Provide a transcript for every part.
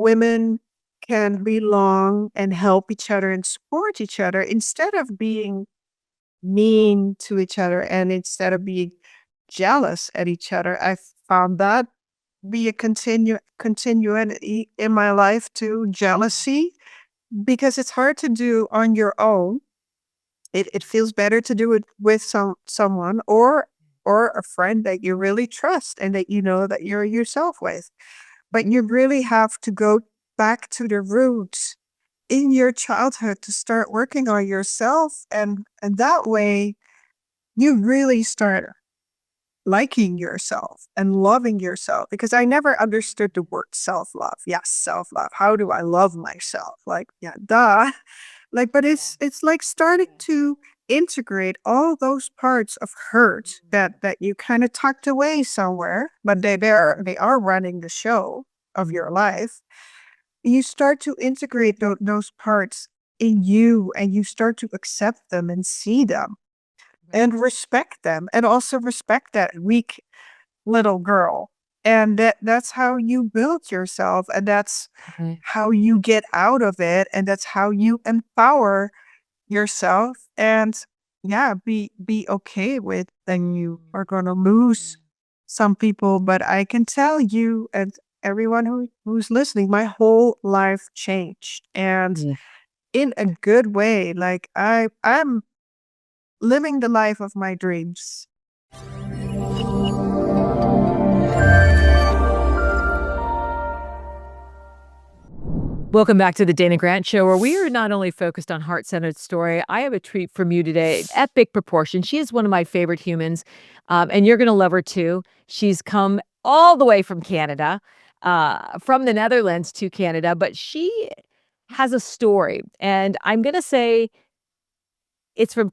women can belong and help each other and support each other instead of being mean to each other and instead of being jealous at each other. I found that be a continuity in my life too, jealousy, because it's hard to do on your own. It feels better to do it with someone or a friend that you really trust and that you know that you're yourself with. But you really have to go back to the roots in your childhood to start working on yourself, and that way you really start liking yourself and loving yourself, because I never understood the word self-love. Yes, self-love. How do I love myself? Like, yeah, duh. Like, but it's like starting to integrate all those parts of hurt that you kind of tucked away somewhere, but they are running the show of your life. You start to integrate those parts in you, and you start to accept them and see them and respect them, and also respect that weak little girl. And that's how you build yourself, and that's Right. how you get out of it, and that's how you empower yourself. And yeah, be okay with that you are going to lose some people, but I can tell you and everyone who's listening, my whole life changed, and Yeah. in a good way. Like I'm living the life of my dreams. Welcome back to the Dana Grant Show, where we are not only focused on heart-centered story. I have a treat from you today. Epic proportion. She is one of my favorite humans, and you're going to love her too. She's come all the way from Canada, from the Netherlands to Canada, but she has a story, and I'm going to say it's from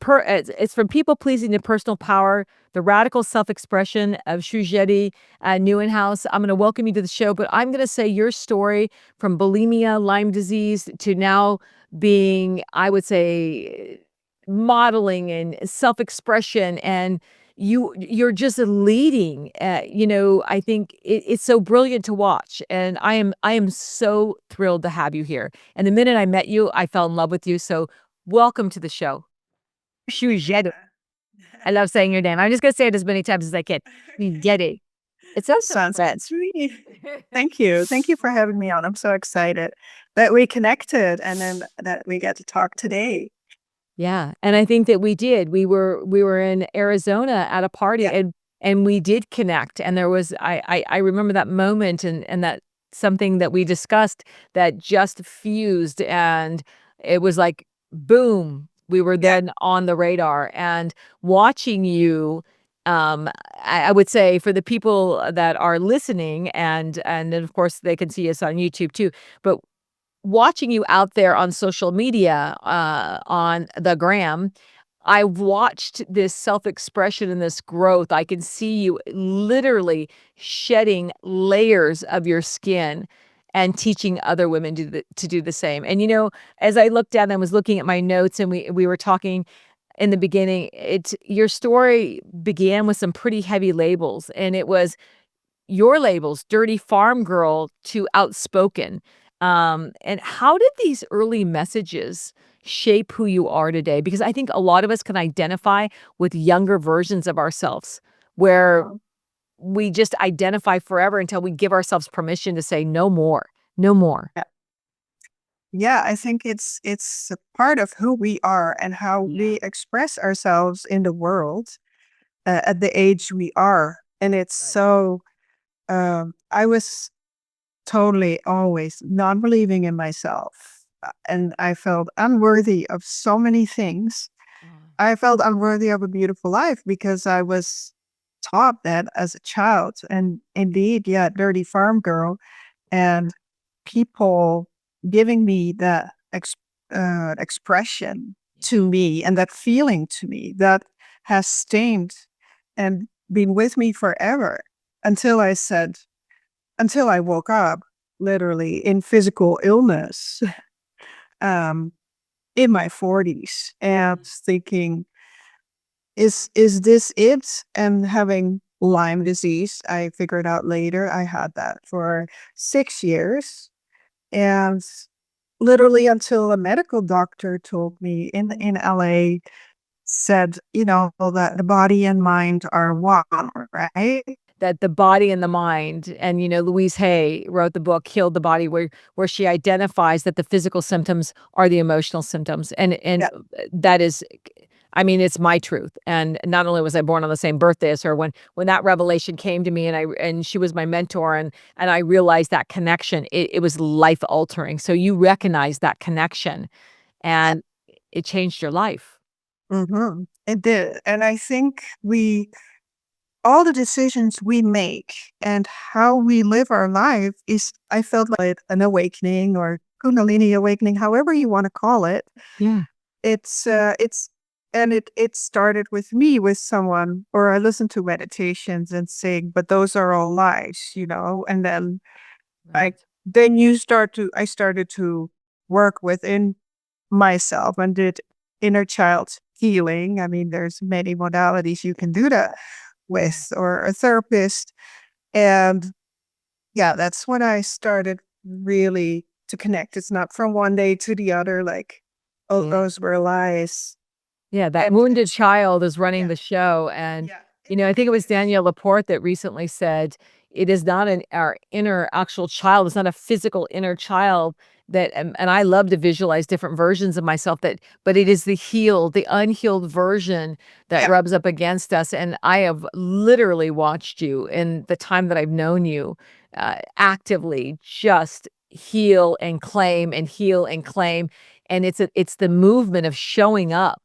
people pleasing to personal power, the radical self-expression of Jetty, Nieuwenhuis. I'm gonna welcome you to the show, but I'm gonna say your story from bulimia, Lyme disease, to now being, I would say, modeling and self-expression, and you're just leading. I think it's so brilliant to watch, and I am so thrilled to have you here. And the minute I met you, I fell in love with you. So welcome to the show. Shujedu. I love saying your name. I'm just gonna say it as many times as I can. Jetty. It sounds so Sounds good French. to me. Thank you. Thank you for having me on. I'm so excited that we connected and then that we get to talk today. Yeah, and I think that we did. We were in Arizona at a party, Yeah. and we did connect, and there was I remember that moment, and that something that we discussed that just fused, and it was like, boom, we were Yeah. then on the radar. And watching you, I would say for the people that are listening, and then, of course, they can see us on YouTube too, but watching you out there on social media, on the gram, I've watched this self-expression and this growth. I can see you literally shedding layers of your skin and teaching other women to do the same. And, as I looked down and was looking at my notes, and we were talking in the beginning, your story began with some pretty heavy labels, and it was your labels, dirty farm girl to outspoken. And how did these early messages shape who you are today? Because I think a lot of us can identify with younger versions of ourselves where we just identify forever until we give ourselves permission to say no more, no more. Yeah. Yeah, I think it's a part of who we are and how we express ourselves in the world at the age we are. And it's so I was totally always not believing in myself. And I felt unworthy of so many things. I felt unworthy of a beautiful life because I was taught that as a child. And indeed, yeah, dirty farm girl. And people giving me that expression to me and that feeling to me that has stayed and been with me forever until I said, until I woke up literally in physical illness in my 40s and thinking, is this it? And having Lyme disease, I figured out later I had that for 6 years. And literally until a medical doctor told me in LA, said, that the body and mind are one, right? That the body and the mind, and, Louise Hay wrote the book Heal the Body, where she identifies that the physical symptoms are the emotional symptoms, and Yeah. that is, I mean, it's my truth, and not only was I born on the same birthday as her, when that revelation came to me, and she was my mentor, and I realized that connection, it was life altering, so you recognize that connection, and it changed your life. Mhm. It did. And I think all the decisions we make and how we live our life is, I felt like an awakening or Kundalini awakening, however you want to call it. Yeah. It's and it started with me with someone, or I listened to meditations and saying, but those are all lies. And then I Right. then I started to work within myself and did inner child healing. I mean, there's many modalities you can do that Yeah. with, or a therapist. And yeah, that's when I started really to connect. It's not from one day to the other, like, oh, Yeah. those were lies. Yeah, that And wounded child is running yeah, the show, and, yeah, I think it it was is. Danielle Laporte that recently said, "It is not our inner actual child, it's not a physical inner child that," and I love to visualize different versions of myself that, but it is the unhealed version that Yeah, rubs up against us, and I have literally watched you in the time that I've known you, actively just heal and claim and heal and claim, and it's the movement of showing up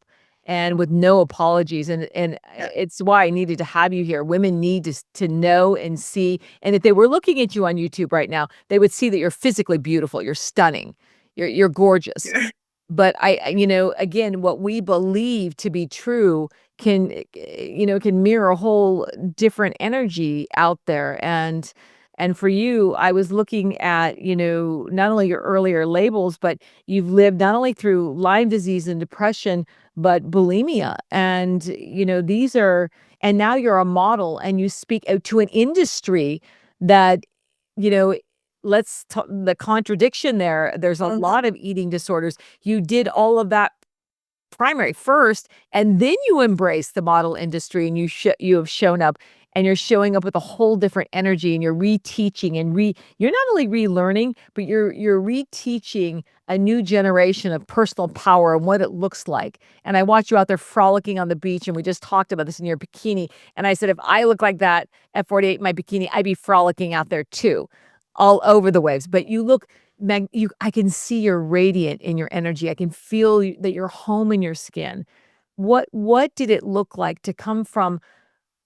and with no apologies, and yeah, it's why I needed to have you here. Women need to know and see, and if they were looking at you on YouTube right now, they would see that you're physically beautiful, you're stunning, you're gorgeous. yeah, But again, what we believe to be true can mirror a whole different energy out there, and for you, I was looking at, not only your earlier labels, but you've lived not only through Lyme disease and depression, but bulimia, and, these are, and now you're a model and you speak out to an industry that, you know, let's ta the contradiction there, there's a mhm, lot of eating disorders. You did all of that primary first, and then you embrace the model industry, and you have shown up, and you're showing up with a whole different energy, and you're reteaching and you're not only relearning, but you're reteaching a new generation of personal power and what it looks like. And I watch you out there frolicking on the beach, and we just talked about this in your bikini, and I said, "If I look like that at 48 in my bikini, I'd be frolicking out there too, all over the waves." But you look I can see you're radiant in your energy. I can feel that you're home in your skin. What did it look like to come from,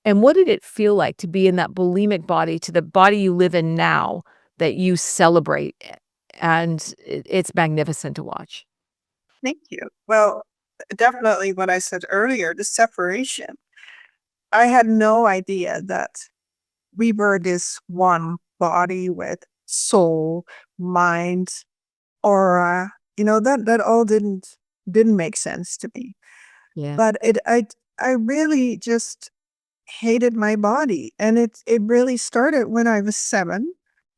and what did it feel like to be in that bulimic body to the body you live in now that you celebrate? And it's magnificent to watch. thank you. Well, definitely what I said earlier, the separation. I had no idea that we were this one body with soul, mind, aura. That all didn't make sense to me. Yeah. But I really just hated my body, and it really started when I was 7.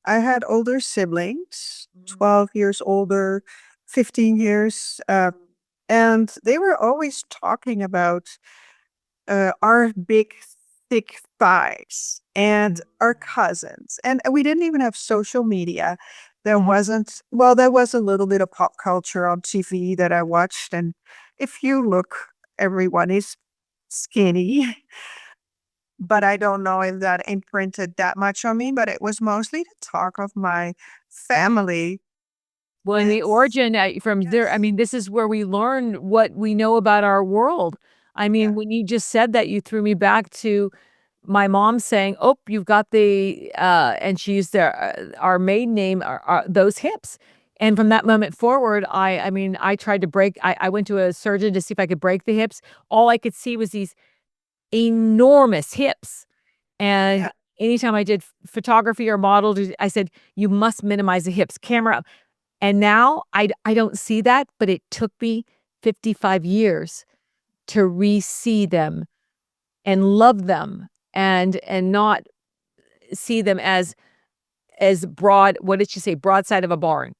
I had older siblings, Mhm. 12 years older, 15 years, and they were always talking about our big, thick thighs and our cousins. And we didn't even have social media. There was a little bit of pop culture on TV that I watched. And if you look, everyone is skinny. But I don't know if that imprinted that much on me. But it was mostly the talk of my family. Well, in And the origin, from there, I yes, mean, this is where we learn what we know about our world. I yeah, mean, when you just said that, you threw me back to my mom saying, "Oh, you've got the," and she used our maiden name, those hips. And from that moment forward, I mean, I tried to I went to a surgeon to see if I could break the hips. All I could see was these enormous hips. yeah, And anytime I did photography or modeled, I said, "You must minimize the hips, camera." And now I don't see that, but it took me 55 years to re-see them and love them, and not see them as broad, what did she say? Broadside of a barn.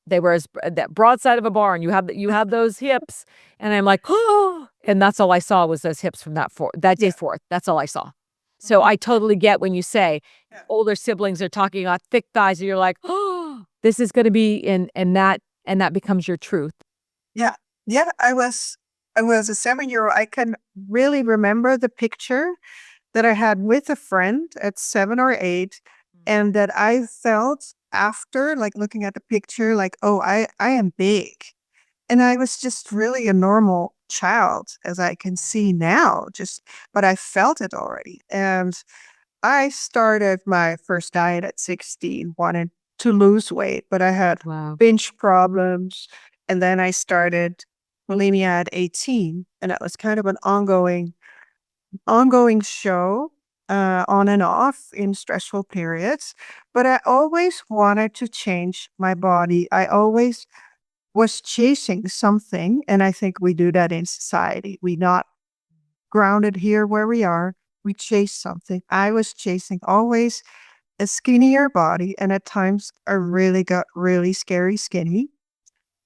They were as that broadside of a barn. You have those hips, and I'm like, oh, and that's all I saw was those hips from that day Yeah. forth. That's all I saw. So Mhm. I totally get when you say Yeah. older siblings are talking about thick thighs, and you're like, oh, this is going to be, and that becomes your truth. Yeah. Yeah. I was a 7-year-old. I can really remember the picture that I had with a friend at 7 or 8, and that I felt after, like, looking at the picture, like, "Oh, I am big." And I was just really a normal child, as I can see now, just but I felt it already. And I started my first diet at 16, wanted to lose weight, but I had Wow. binge problems. And then I started bulimia at 18, and that was kind of an ongoing show, on and off in stressful periods. But I always wanted to change my body. I always was chasing something. And I think we do that in society. We not grounded here where we are. We chase something. I was chasing always a skinnier body. And at times I really got really scary skinny.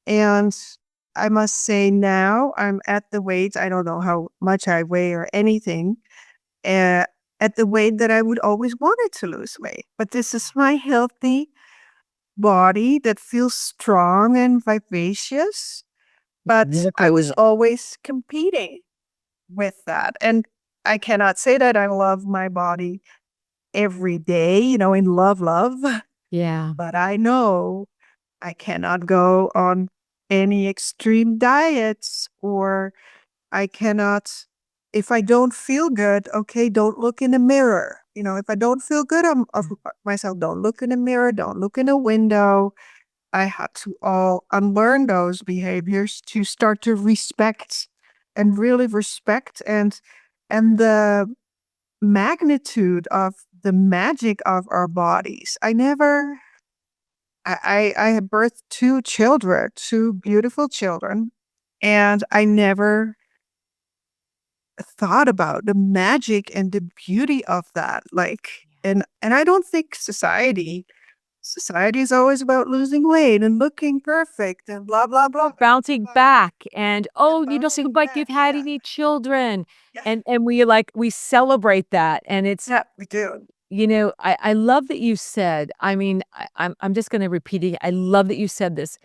And I must say now I'm at the weight, I don't know how much I weigh or anything, uh, at the weight that I would always wanted to lose weight. But this is my healthy body that feels strong and vivacious. But I was always competing with that. And I cannot say that I love my body every day, in love, Yeah. but I know I cannot go on any extreme diets, or I cannot, if I don't feel good, okay, don't look in the mirror. If I don't feel good of myself, don't look in the mirror, don't look in a window. I had to all unlearn those behaviors to start to respect and really respect and the magnitude of the magic of our bodies. I had birthed two children, two beautiful children, and I never thought about the magic and the beauty of that. Like, and I don't think society is always about losing weight and looking perfect and blah blah blah. Bouncing back and, And "Oh, you don't bouncing seem like you've back. had Yeah. any children." Yeah. And we celebrate that, and it's Yeah, we do. I love that you said, I mean, I'm just gonna repeat it. I love that you said this.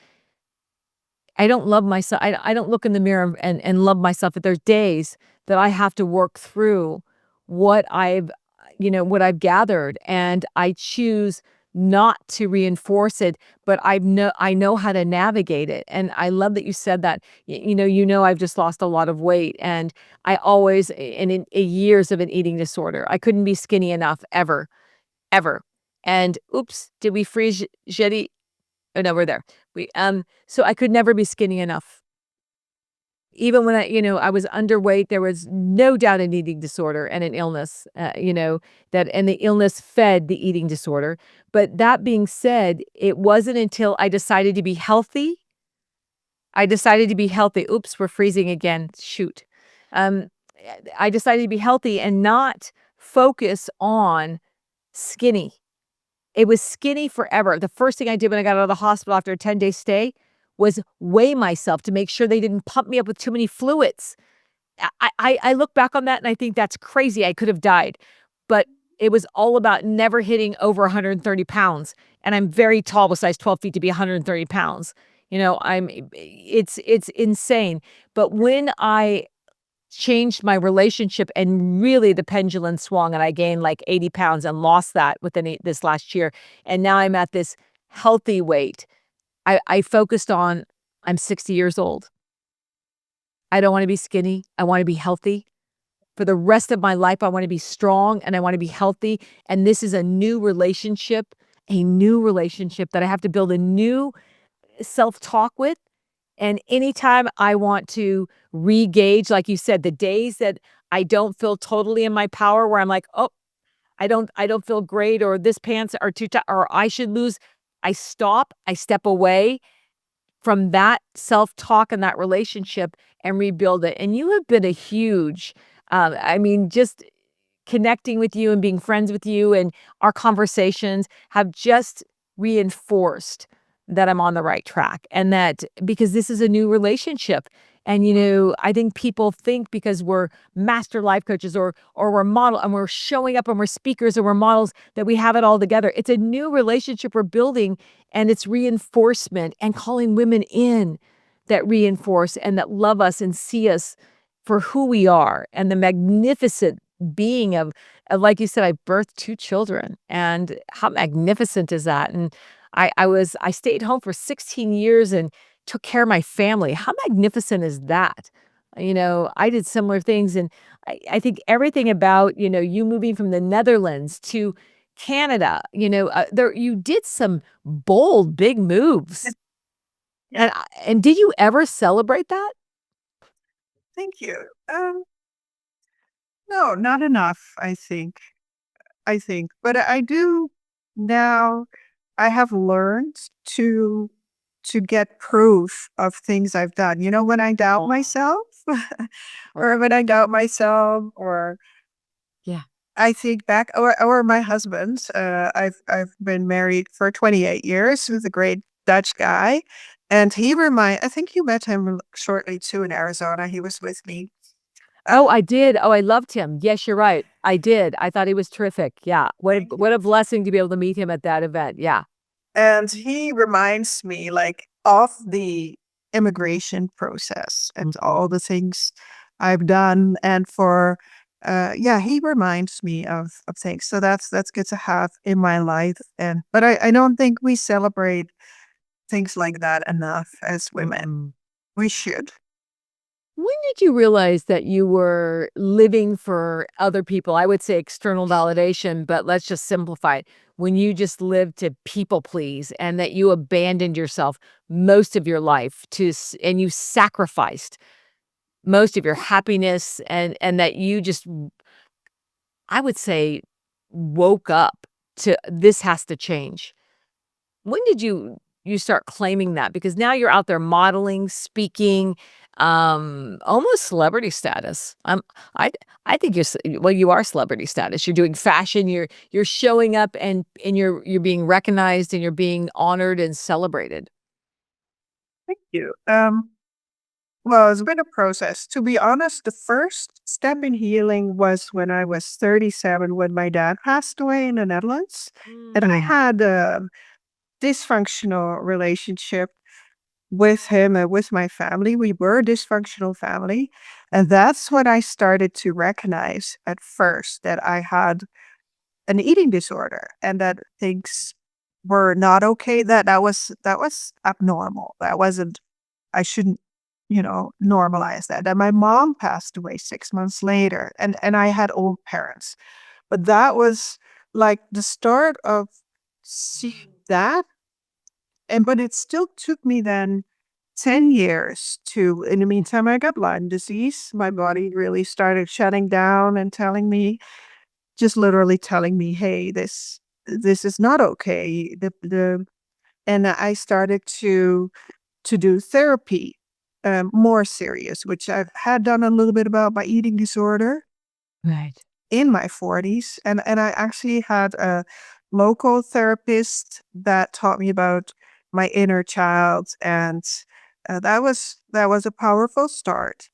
I don't love myself. I don't look in the mirror and love myself, but there's days that I have to work through what what I've gathered, and I choose not to reinforce it, but I know how to navigate it. And I love that you said that. I've just lost a lot of weight, and I always in years of an eating disorder, I couldn't be skinny enough ever, ever. And oops, did we freeze Jetty? Oh, no, we're there. So I could never be skinny enough. Even when I was underweight, there was no doubt an eating disorder and an illness, and the illness fed the eating disorder. But that being said, it wasn't until I decided to be healthy. I decided to be healthy. Oops, we're freezing again. Shoot. Um, I decided to be healthy and not focus on skinny. It was skinny forever. The first thing I did when I got out of the hospital after a 10-day stay was weigh myself to make sure they didn't pump me up with too many fluids. I look back on that and I think that's crazy. I could have died. But it was all about never hitting over 130 pounds. And I'm very tall with size 12 feet to be 130 pounds. It's insane. But when I changed my relationship and really the pendulum swung and I gained like 80 pounds and lost that within this last year. And now I'm at this healthy weight. I focused on, I'm 60 years old. I don't want to be skinny. I want to be healthy. For the rest of my life, I want to be strong and I want to be healthy. And this is a new relationship that I have to build a new self talk with. And anytime I want to re-gauge, like you said, the days that I don't feel totally in my power, where I'm like, oh, I don't feel great, or this pants are too tight, or I should lose. I stop, I step away from that self-talk and that relationship and rebuild it. And you have been a huge, just connecting with you and being friends with you and our conversations have just reinforced that I'm on the right track and that because this is a new relationship. And I think people think because we're master life coaches or we're model and we're showing up and we're speakers and we're models that we have it all together. It's a new relationship we're building and it's reinforcement and calling women in that reinforce and that love us and see us for who we are and the magnificent being of like you said, I birthed 2 children, and how magnificent is that? And I stayed home for 16 years and took care of my family. How magnificent is that? I did similar things, and I think everything about, you moving from the Netherlands to Canada, there you did some bold, big moves. And did you ever celebrate that? Thank you. No, not enough, I think, but I do now. I have learned to to get proof of things I've done. When I doubt myself, or when I doubt myself, or Yeah. I think back, or my husband. I've been married for 28 years with a great Dutch guy, and I think you met him shortly too in Arizona. He was with me. Oh, I did. Oh, I loved him. Yes, you're right. I did. I thought he was terrific. Yeah. Thank you. What a blessing to be able to meet him at that event. Yeah. And he reminds me like of the immigration process and all the things I've done. And yeah, he reminds me of things. So that's good to have in my life. But I don't think we celebrate things like that enough as women. Mm. We should. When did you realize that you were living for other people? I would say external validation, but let's just simplify it. When you just lived to people please and that you abandoned yourself most of your life and you sacrificed most of your happiness and that you just I would say woke up to this has to change. When did you start claiming that? Because now you're out there modeling, speaking, almost celebrity status. I I think well, you are celebrity status. You're doing fashion, you're showing up and you're being recognized and you're being honored and celebrated. Thank you. Well, it's been a process. To be honest, the first step in healing was when I was 37, when my dad passed away in the Netherlands. And I Mm. had a dysfunctional relationship with him and with my family. We were a dysfunctional family. And that's when I started to recognize at first that I had an eating disorder and that things were not okay. That was abnormal. That wasn't I shouldn't, normalize that. And my mom passed away 6 months later, and I had old parents. But that was like the start of seeing that. But it still took me then 10 years to in the meantime, I got Lyme disease. My body really started shutting down and telling me, just literally telling me, "Hey, this is not okay." The And I started to do therapy, more serious, which I've had done a little bit about my eating disorder Right. in my 40s. And I actually had a local therapist that taught me about my inner child. And that was a powerful start.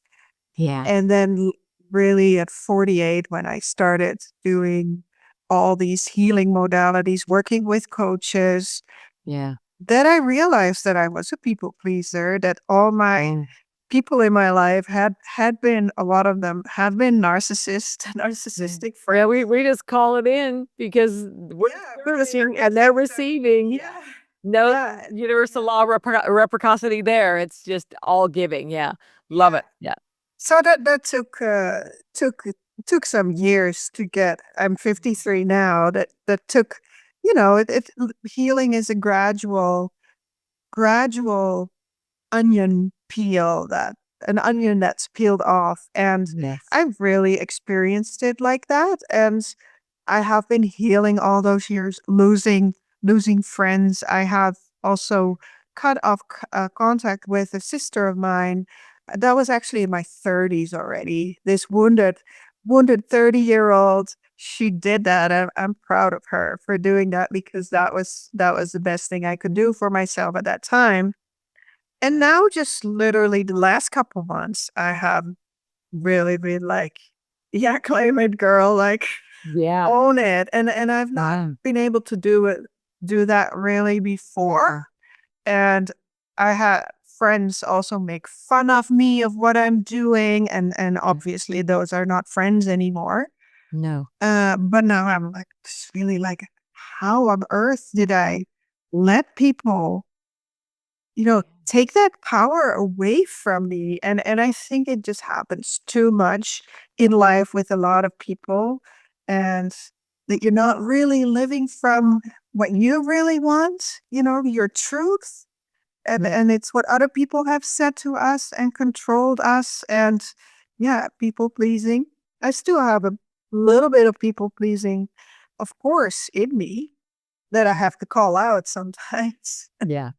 Yeah. And then really at 48, when I started doing all these healing modalities, working with coaches, Yeah. then I realized that I was a people pleaser, that all my Mm. people in my life had been a lot of them have been Yeah. narcissistic Yeah, friends. we just call it in because we're Yeah, really, they're servicing and they're gifting them. receiving. Yeah, No yeah, universal law of reciprocity there. It's just all giving. Yeah. Love yeah. it. Yeah. So that took took some years to get. I'm 53 now. That took, healing is a gradual onion peel that an onion that's peeled off, and Yes. I've really experienced it like that. And I have been healing all those years, losing friends. I have also cut off contact with a sister of mine. That was actually in my 30s already. This wounded 30-year-old. she did that. I'm proud of her for doing that because that was the best thing I could do for myself at that time. And now just literally the last couple months, I have really been like, yeah, claim it, girl, like Yeah. own it. And I've not Wow. been able to do that really before. And I had friends also make fun of me of what I'm doing. And obviously those are not friends anymore. No. But now I'm like, just really like, how on earth did I let people, take that power away from me? And I think it just happens too much in life with a lot of people, and that you're not really living from what you really want, your truth. And it's what other people have said to us and controlled us. And yeah, people pleasing. I still have a little bit of people pleasing, of course, in me that I have to call out sometimes. Yeah.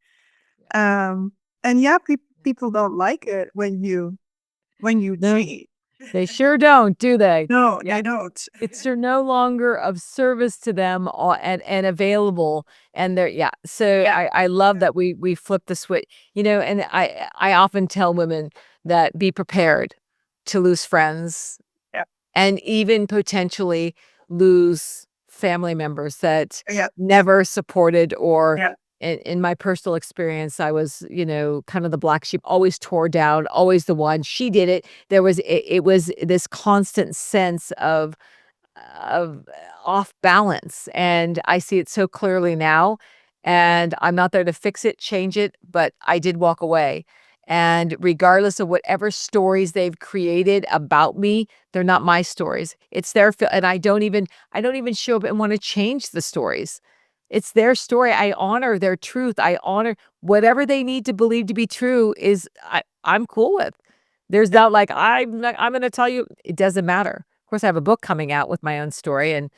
Um, and yeah, people don't like it when you No, cheat. they sure don't, do they? No, Yeah. they don't. It's you're no longer of service to them and available, and they're yeah. So Yeah. I love that we flip the switch, and I often tell women that be prepared to lose friends Yeah. and even potentially lose family members that Yeah. never supported or Yeah. in my personal experience, I was, kind of the black sheep, always tore down, always the one. She did it. It was this constant sense of off balance, and I see it so clearly now, and I'm not there to fix it, change it, but I did walk away, and regardless of whatever stories they've created about me, they're not my stories. It's their and I don't even show up and wanna change the stories. It's their story. I honor their truth. I honor whatever they need to believe to be true is I'm cool with. There's not like, I'm gonna tell you it doesn't matter. Of course, I have a book coming out with my own story, and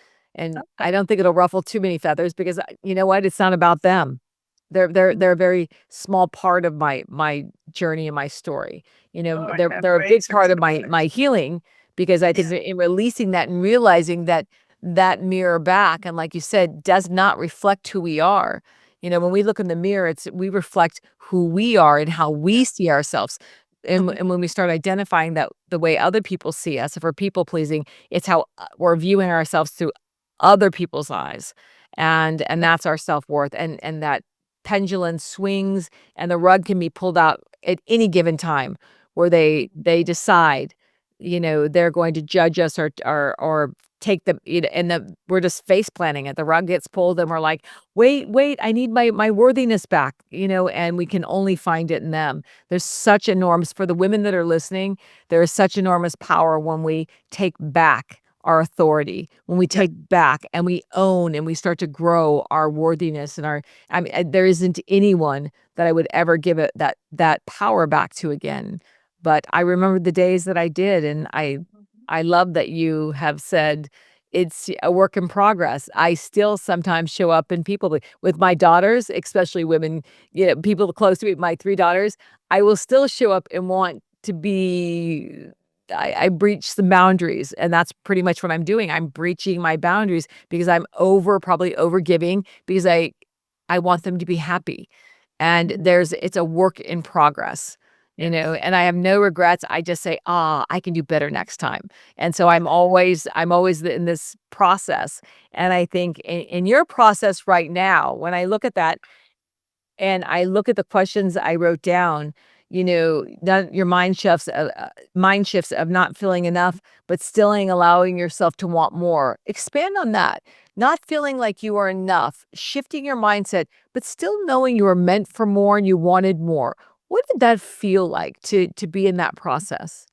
I don't think it'll ruffle too many feathers because you know what? It's not about them. They're a very small part of my journey and my story. Oh, I can't They're a wait big to part of read my it. my healing because I think Yeah. that in releasing that and realizing that that mirror back and like you said, does not reflect who we are. When we look in the mirror, we reflect who we are and how we see ourselves. And, Mhm. and when we start identifying that the way other people see us, if we're people pleasing, it's how we're viewing ourselves through other people's eyes, and that's our self worth, and that pendulum swings, and the rug can be pulled out at any given time, where they decide, they're going to judge us or take the and we're just face planting it. The rug gets pulled, and we're like, wait, I need my worthiness back, and we can only find it in them. There's such enormous for the women that are listening, there is such enormous power when we take back our authority, when we Yeah. take back and we own and we start to grow our worthiness and our I mean, there isn't anyone that I would ever give it that power back to again. But I remember the days that I did, and I love that you have said it's a work in progress. I still sometimes show up in people with my daughters, especially women, people close to me, my 3 daughters, I will still show up and want to be I breach some boundaries, and that's pretty much what I'm doing. I'm breaching my boundaries because I'm probably over giving because I want them to be happy. And Mhm. it's a work in progress, Yes. and I have no regrets. I just say, "Ah, I can do better next time." And so I'm always in this process. And I think in your process right now, when I look at that and I look at the questions I wrote down, that your mind shifts of not feeling enough, but still allowing yourself to want more. Expand on that. Not feeling like you are enough, shifting your mindset, but still knowing you were meant for more and you wanted more. What did that feel like to be in that process?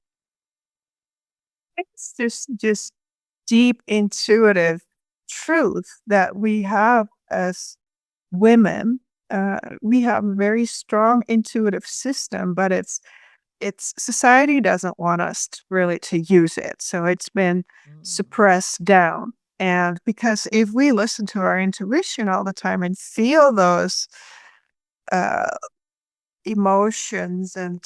It's just deep intuitive truth that we have as women. We have a very strong intuitive system, but it's society doesn't want us really to use it. So it's been Mm. suppressed down. And because if we listen to our intuition all the time and feel those uh, emotions, and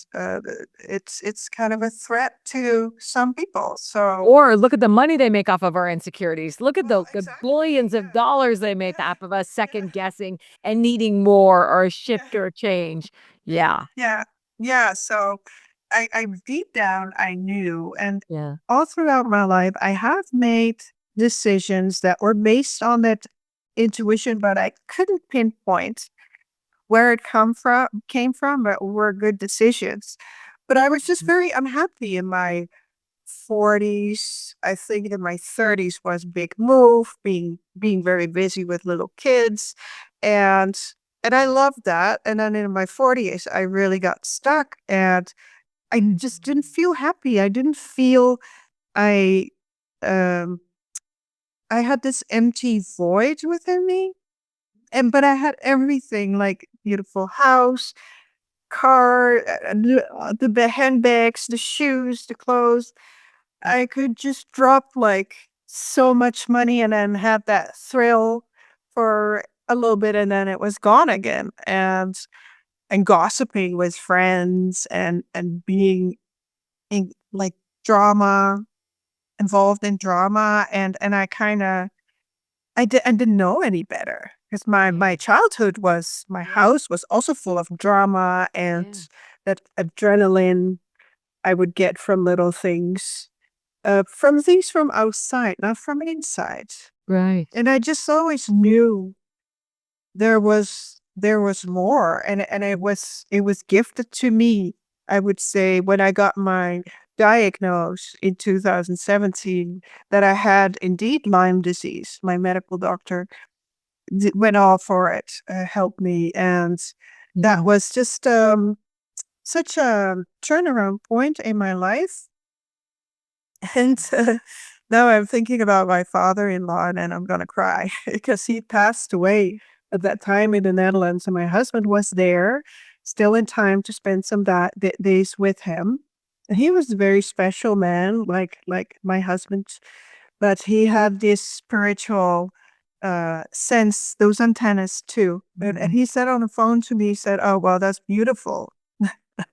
it's kind of a threat to some people. So, Or look at the money they make off of our insecurities. Look at well, the exactly. billions of dollars they make Yeah. off of us Yeah. second guessing and needing more or a Yeah. shift or a change. Yeah. Yeah. Yeah. So I deep down I knew, and Yeah. all throughout my life I have made decisions that were based on that intuition, but I couldn't pinpoint where it came from, but were good decisions. But I was just Mhm. very unhappy in my 40s. I think in my 30s was big move, being very busy with little kids, and I loved that. And then in my 40s, I really got stuck, and I just didn't feel happy. I didn't feel I um I had this empty void within me. And but I had everything, like beautiful house, car, the handbags, the shoes, the clothes. I could just drop like so much money and then have that thrill for a little bit, and then it was gone again. And gossiping with friends, and being in like drama, involved in drama, and I didn't know any better, because my childhood was my house was also full of drama and Yeah. that adrenaline I would get from little things, from outside, not from inside. Right. And I just always knew there was more, and it was gifted to me. I would say when I got my diagnosis in 2017 that I had indeed Lyme disease. My medical doctor went all for it, helped me, and that was just such a turnaround point in my life. And now I'm thinking about my father-in-law, and I'm gonna cry because he passed away at that time in the Netherlands, and my husband was there, still in time to spend some days with him. And he was a very special man, like my husband, but he had this spiritual sense, those antennas too. And he said on the phone to me, he said, "Oh well, that's beautiful."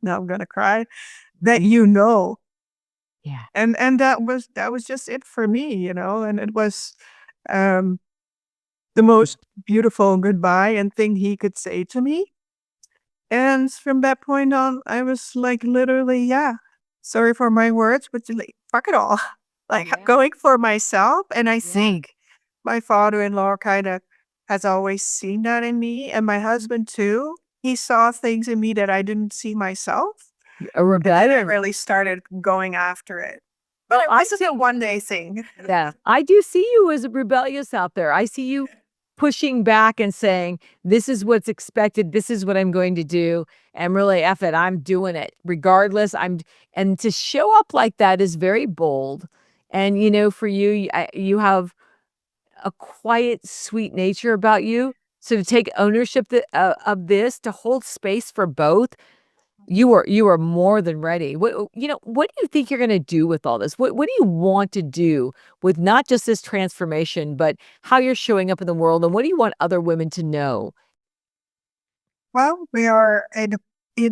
Now I'm gonna cry. That you know. Yeah. And that was just it for me, and it was, um, the most beautiful goodbye and thing he could say to me. And from that point on, I was like, literally, yeah, sorry for my words, but like, fuck it all. Like Yeah. going for myself. And I Yeah. think my father-in-law kind of has always seen that in me, and my husband too. He saw things in me that I didn't see myself. A And then I rebellion. really started going after it. But it I wasn't a one day thing. Yeah, I do see you as rebellious out there. I see you pushing back and saying, "This is what's expected. This is what I'm going to do, and really, F it, I'm doing it regardless." And to show up like that is very bold. And for you, you have a quiet, sweet nature about you. So to take ownership of this, to hold space for both, you are more than ready. What do you think you're gonna do with all this? What do you want to do with not just this transformation, but how you're showing up in the world, and what do you want other women to know? Well, we are in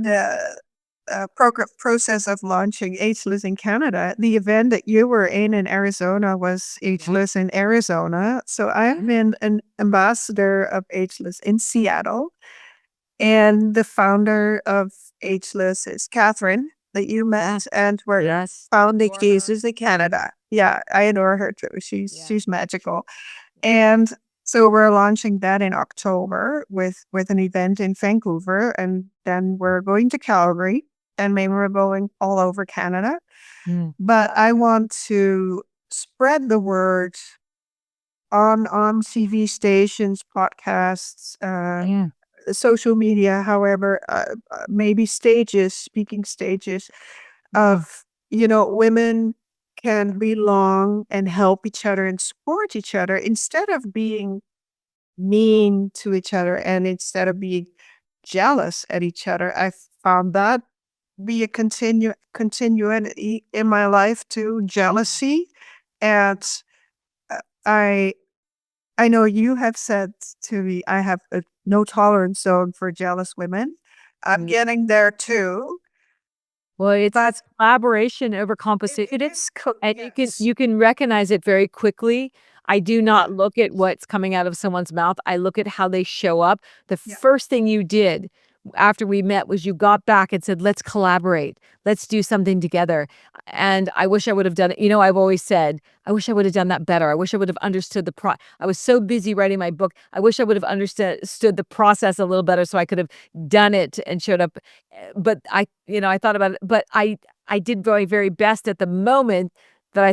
the process of launching Ageless in Canada. The event that you were in Arizona was Yeah. Ageless in Arizona. So I have Yeah. been an ambassador of Ageless in Seattle. And the founder of Ageless is Catherine, that you Yeah. met, and we're Yes. founding Adore her. Jesus in Canada. Yeah, I adore her too. She's Yeah. she's magical. And so we're launching that in October with an event in Vancouver, and then we're going to Calgary, and maybe we're going all over Canada. Mm. But I want to spread the word on TV stations, podcasts, Yeah. social media, however, maybe stages, speaking stages of, women can belong and help each other and support each other instead of being mean to each other, and instead of being jealous at each other. I found that be a continuity in my life too, jealousy. And uh, I I know you have said to me, I have a no tolerance zone for jealous women. I'm getting there too. Well, it's But collaboration over it composition, is and yes. you can recognize it very quickly. I do Yeah. not look at what's coming out of someone's mouth. I look at how they show up. The Yeah. first thing you did after we met was you got back and said, "Let's collaborate. Let's do something together." And I wish I would have done it. I've always said, I wish I would have done that better. I wish I would have understood I was so busy writing my book. I wish I would have understood the process a little better so I could have done it and showed up. But I thought about it, but I did my very best at the moment that I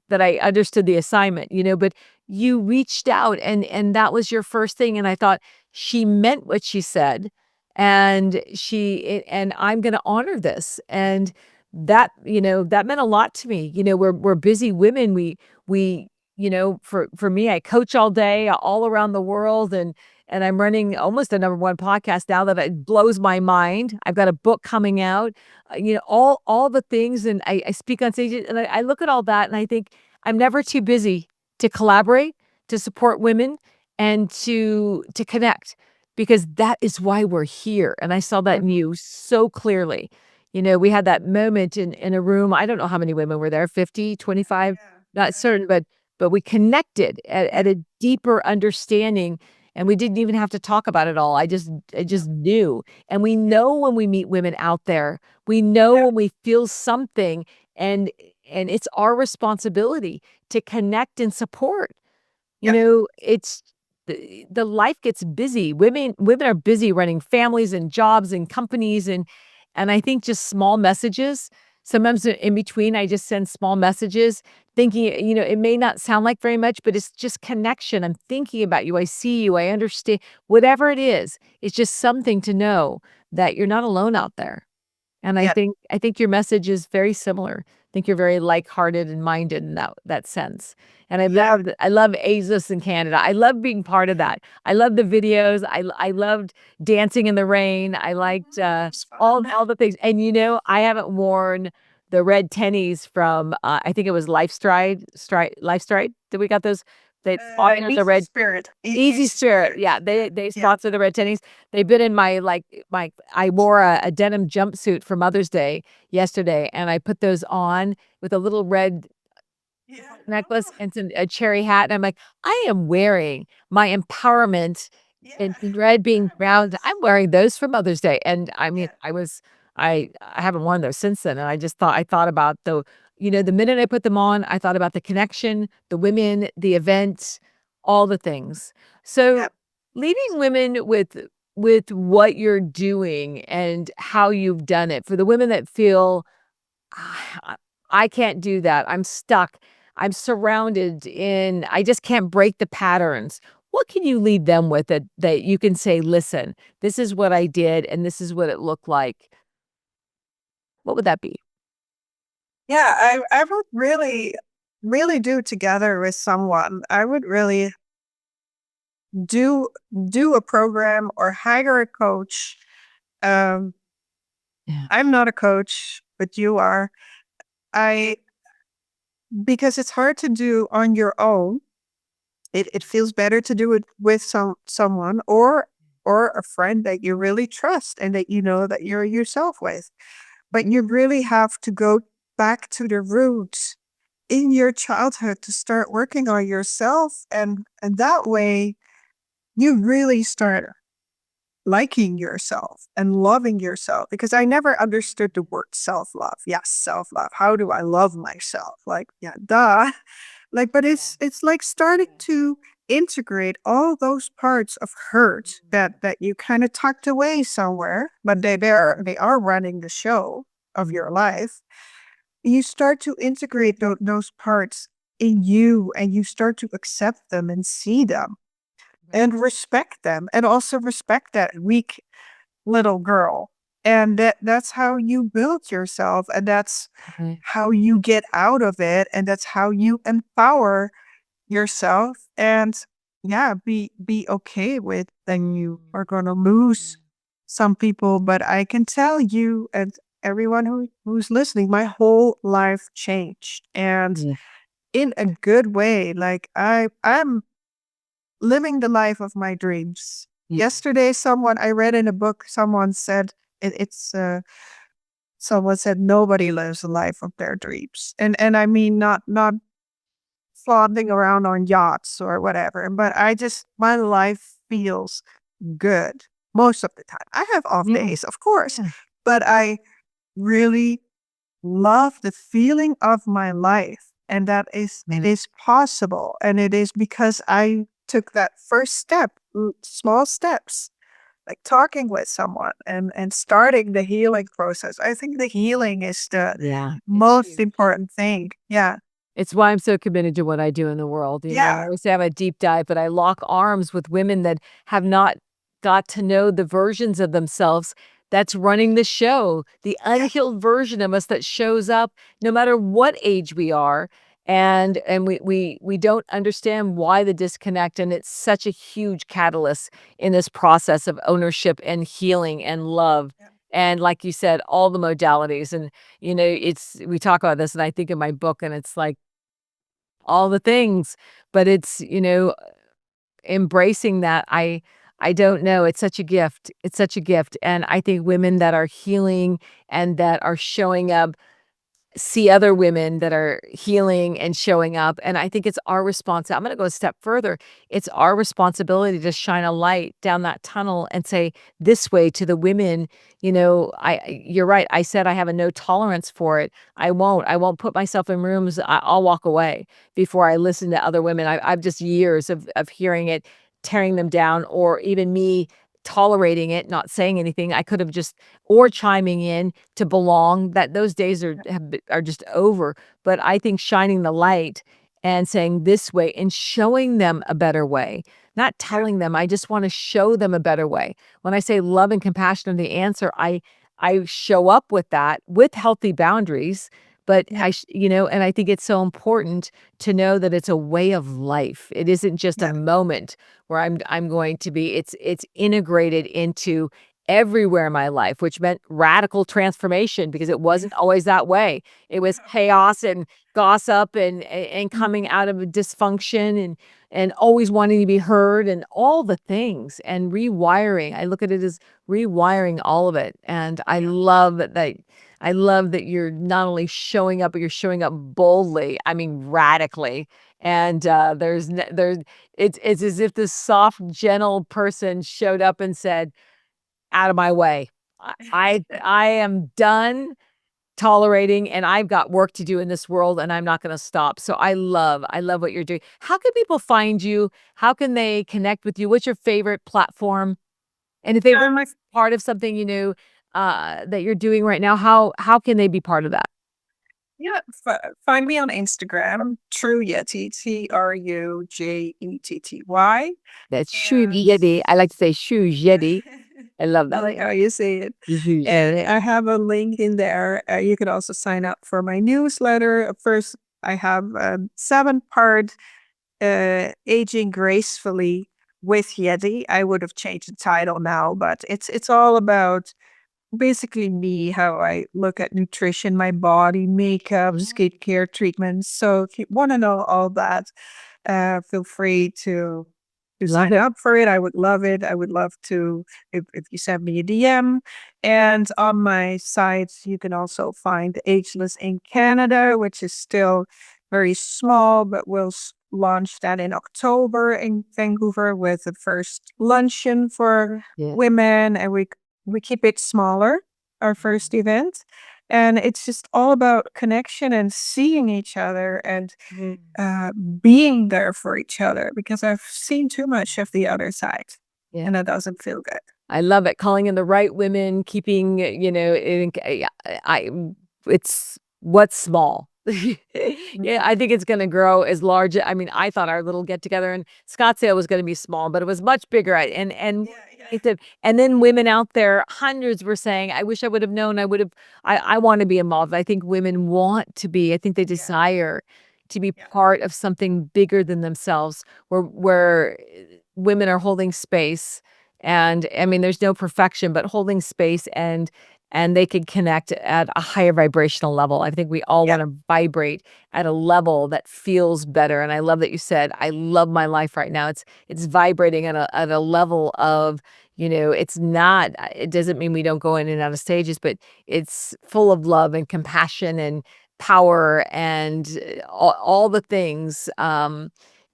thought I understood the assignment, but you reached out and that was your first thing, and I thought she meant what she said, and I'm gonna honor this. And that meant a lot to me. We're busy women. For me, I coach all day, all around the world, and I'm running almost a number one podcast now that it blows my mind. I've got a book coming out, all the things, and I speak on stage, and I look at all that, and I think I'm never too busy to collaborate, to support women, and to connect, because that is why we're here. And I saw that in you so clearly. We had that moment in a room. I don't know how many women were there, 50, 25, Yeah. not certain, but we connected at a deeper understanding, and we didn't even have to talk about it all. I just knew. And we know when we meet women out there. We know Yeah. when we feel something, and it's our responsibility to connect and support. Yeah. It's the life gets busy. Women are busy running families and jobs and companies, and I think just small messages. Sometimes in between, I just send small messages thinking, it may not sound like very much, but it's just connection. I'm thinking about you. I see you. I understand. Whatever it is, it's just something to know that you're not alone out there. And I Yeah. think I think your message is very similar. I think you're very like-hearted and minded in that sense. And Yeah. I love ASUS in Canada. I love being part of that. I love the videos. I loved dancing in the rain. I liked, It's fun. all the things. And, I haven't worn the red tennies from, I think it was Lifestride. Did we got those? They sponsored the Easy red spirit. Easy Easy Spirit. spirit. Yeah, Yeah. they Yeah. sponsor the red tennies. They've been in my, like, I wore a denim jumpsuit for Mother's Day yesterday, and I put those on with a little red Yeah. necklace Oh, and a cherry hat, and I'm like, "I am wearing my empowerment in yeah. red being Very brown." nice. I'm wearing those for Mother's Day, and I mean, Yeah. I haven't worn those since then, and I thought about the minute I put them on, I thought about the connection, the women, the event, all the things. Yeah. So, leaving women with what you're doing and how you've done it, for the women that feel, "Ah, I can't do that. I'm stuck. I'm surrounded in I just can't break the patterns." What can you lead them with that you can say, "Listen, this is what I did and this is what it looked like." What would that be? Yeah. I would really, really do together with someone. I would really do do a program or hire a coach. Um, Yeah. I'm not a coach, but you are. I because it's hard to do on your own. It feels better to do it with someone or a friend that you really trust and that you know that you're yourself with. But you really have to go back to the roots in your childhood to start working on yourself, and that way you really start liking yourself and loving yourself, because I never understood the word self-love. Yes, self-love. How do I love myself? Like, yeah, duh. Like, but it's like starting to integrate all those parts of hurt that you kind of tucked away somewhere, but they are running the show of your life. You start to integrate those parts in you, and you start to accept them and see them Right. and respect them, and also respect that weak little girl. And that's how you build yourself, and that's Right. how you get out of it, and that's how you empower yourself. And yeah, be okay with that you are going to lose some people. But I can tell you and everyone who's listening, my whole life changed, and Yeah. in a good way. Like I'm living the life of my dreams. Yesterday, someone I read in a book, someone said it's someone said nobody lives a life of their dreams. And I mean not flaunting around on yachts or whatever, but I just my life feels good most of the time. I have off Yeah. days, of course, Yeah. but I really love the feeling of my life, and that is it is possible, and it is because I took that first step, small steps, like talking with someone and starting the healing process. I think the healing is the Yeah. most important thing. Yeah. It's why I'm so committed to what I do in the world, I Yeah. always say I have a deep dive, but I lock arms with women that have not got to know the versions of themselves that's running the show, the Yeah. unhealed version of us that shows up no matter what age we are, and we don't understand why the disconnect, and it's such a huge catalyst in this process of ownership and healing and love, Yeah. and like you said, all the modalities, and, it's we talk about this, and I think in my book, and it's like all the things, but it's, embracing that, I don't know, it's such a gift, it's such a gift, and I think women that are healing and that are showing up see other women that are healing and showing up, and I think it's our I'm gonna go a step further. It's our responsibility to shine a light down that tunnel and say, "This way," to the women, you're right, I said I have a no tolerance for it. I won't put myself in rooms, I'll walk away before I listen to other women. I've just years of hearing it, tearing them down, or even me tolerating it, not saying anything. I could have just or chiming in to belong, that those days are just over, but I think shining the light and saying this way and showing them a better way, not Yeah. telling them, I just wanna show them a better way. When I say love and compassion are the answer, I show up with that, with healthy boundaries, but Yeah. and I think it's so important to know that it's a way of life. It isn't just a Yeah. moment where I'm going to be it's integrated into everywhere in my life, which meant radical transformation because it Yeah. wasn't always that way. It was Yeah. chaos and gossip and Mm. coming out of a dysfunction and always wanting to be heard and all the things and rewiring. I look at it as rewiring all of it. And Yeah. I love that you're not only showing up, but you're showing up boldly. I mean, radically. And there's it's as if this soft, gentle person showed up and said, out of my way. I am done tolerating, and I've got work to do in this world, and I'm not gonna stop. So I love what you're doing. How can people find you? How can they connect with you? What's your favorite platform? And if they want My part of something, that you're doing right now, how can they be part of that? Yeah, find me on Instagram, True Yeti, TruJetty. That's Shu And Jetty. I like to say Shu Jetty. I love I that. like how you say it. Shu And Jetty. I have a link in there. You could also sign up for my newsletter. First, I have a 7-part Aging Gracefully with Yeti. I would have changed the title now, but it's all about basically me, how I look at nutrition, my body, makeup, skincare treatments. So if you want to know all that, feel free to sign up for it. I would love it. I would love to if you send me a DM. And on my site, you can also find Ageless in Canada, which is still very small, but we'll launch that in October in Vancouver with the first luncheon for Yeah. women, and we keep it smaller, our first event. And it's just all about connection and seeing each other and Mm. being there for each other because I've seen too much of the other side Yeah. and that doesn't feel good. I love it, calling in the right women, keeping, it's what's small. Yeah, I think it's gonna grow as large I mean, I thought our little get together in Scottsdale was gonna be small, but it was much bigger, and Yeah, yeah. it did and then women out there, hundreds were saying, "I wish I would have known, I wanna be involved." I think women want to be, I think they Yeah, desire to be yeah, part of something bigger than themselves, where women are holding space and I mean, there's no perfection, but holding space and they can connect at a higher vibrational level. I think we all Yeah. want to vibrate at a level that feels better. And I love that you said, I love my life right now. It's vibrating at a level of, it's not, it doesn't mean we don't go in and out of stages, but it's full of love and compassion and power and all the things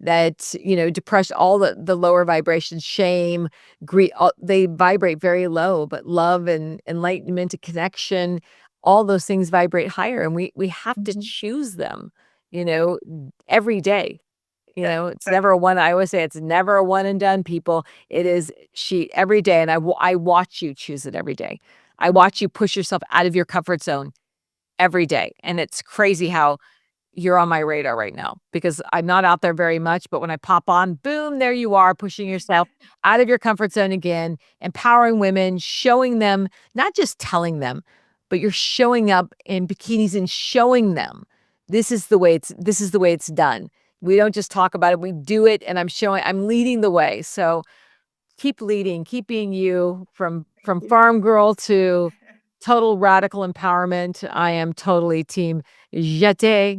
that, depression, all the lower vibrations, shame, grief, they vibrate very low, but love and enlightenment and connection, all those things vibrate higher. And we have to Mhm. choose them, you know, every day. Yeah. It's never a one. I always say it's never a one and done, people. It is every day. And I watch you choose it every day. I watch you push yourself out of your comfort zone every day. And it's crazy how you're on my radar right now because I'm not out there very much, but when I pop on, boom, there you are, pushing yourself out of your comfort zone again, empowering women, showing them, not just telling them, but you're showing up in bikinis and showing them this is the way it's done. We don't just talk about it, we do it, and I'm leading the way. So keep leading, keep being you Thank from you. farm girl to total radical empowerment. I am totally team Jetty.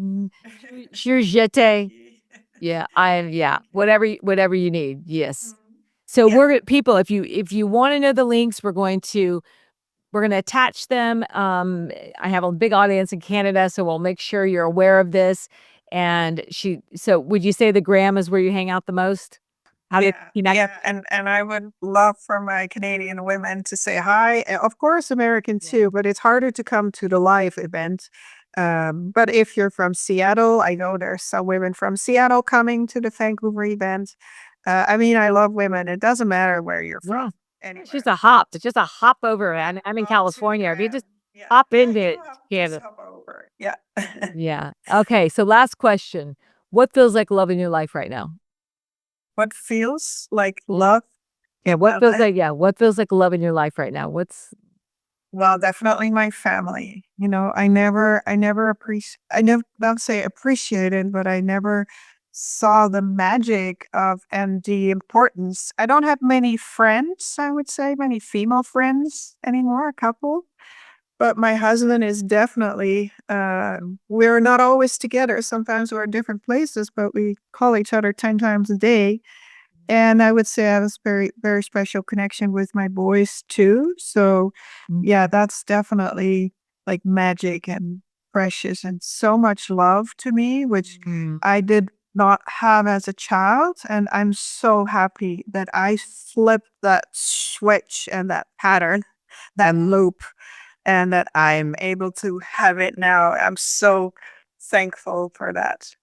Sure, Thank Jetty. you. Yeah, yeah, whatever you need. Yes. Mhm. So Yeah. people, if you want to know the links, we're going to attach them. I have a big audience in Canada, so we'll make sure you're aware of this. And so would you say the gram is where you hang out the most? How do Yeah, you connect? yeah, and I would love for my Canadian women to say hi, and of course American Yeah. too, but it's harder to come to the live event. But if you're from Seattle, I know there's some women from Seattle coming to the Vancouver event. I mean, I love women. It doesn't matter where you're from, Yeah. It's just anywhere. a hop. It's just a hop over. And I'm in Up to California. If you just Graham. Yeah, hop yeah, into you it, have to Canada. hop over. Yeah. Yeah. Okay. So last question. What feels like love in your life right now? What feels like love Yeah. in my life? What feels like love in your life right now? Well, definitely my family. I never I never, not say appreciated, but I never saw the magic of and the importance. I don't have many friends, I would say, many female friends anymore, a couple. But my husband is definitely, we're not always together. Sometimes we're in different places, but we call each other 10 times a day. And I would say I have a very, very special connection with my boys too. So, yeah, that's definitely like magic and precious and so much love to me, which Mm. I did not have as a child. And I'm so happy that I flipped that switch and that pattern, that loop, and that I'm able to have it now. I'm so thankful for that.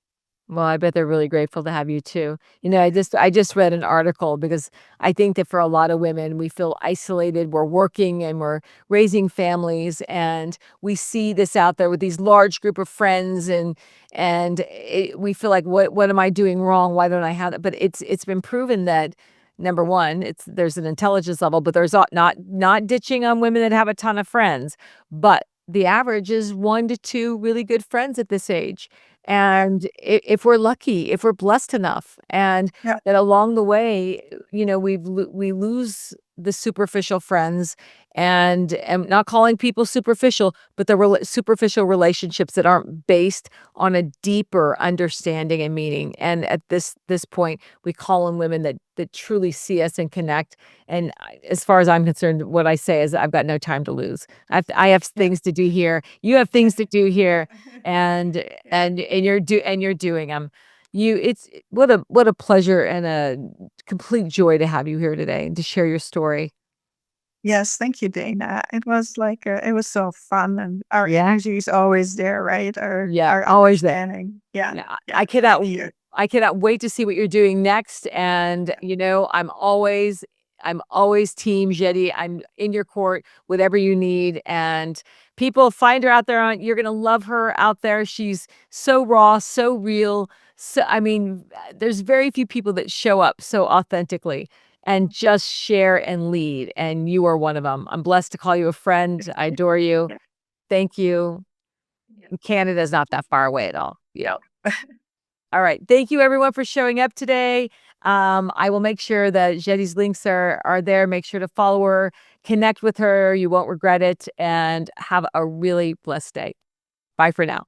Well, I bet they're really grateful to have you too. I just read an article because I think that for a lot of women, we feel isolated. We're working and we're raising families, and we see this out there with these large group of friends, we feel like, what am I doing wrong? Why don't I have that? But it's been proven that number one, there's an intelligence level, but there's not ditching on women that have a ton of friends, but the average is 1 to 2 really good friends at this age. Yeah, And if we're lucky, if we're blessed enough, and yeah, that along the way, we lose the superficial friends, and not calling people superficial, but the superficial relationships that aren't based on a deeper understanding and meaning. And at this point, we call on women that truly see us and connect. And as far as I'm concerned, what I say is I've got no time to lose. I have yeah. things to do here. You have things to do here, and you're doing them. What a pleasure and a complete joy to have you here today and to share your story. Yes, thank you, Dana. It was like, it was so fun, and our Yeah. energy is always there, right? Our Yeah, our always there. understanding. Yeah, Yeah, yeah. Thank you. I cannot wait to see what you're doing next, and, Yeah, I'm always team Jetty. I'm in your court, whatever you need, and people, find her out there you're gonna love her out there. She's so raw, so real. So I mean, there's very few people that show up so authentically and just share and lead, and you are one of them. I'm blessed to call you a friend. I adore you. yeah, Thank you. yeah. Canada's not that far away at all. Yeah. All right. Thank you everyone for showing up today. I will make sure that Jetty's links are there. Make sure to follow her, connect with her. You won't regret it, and have a really blessed day. Bye for now.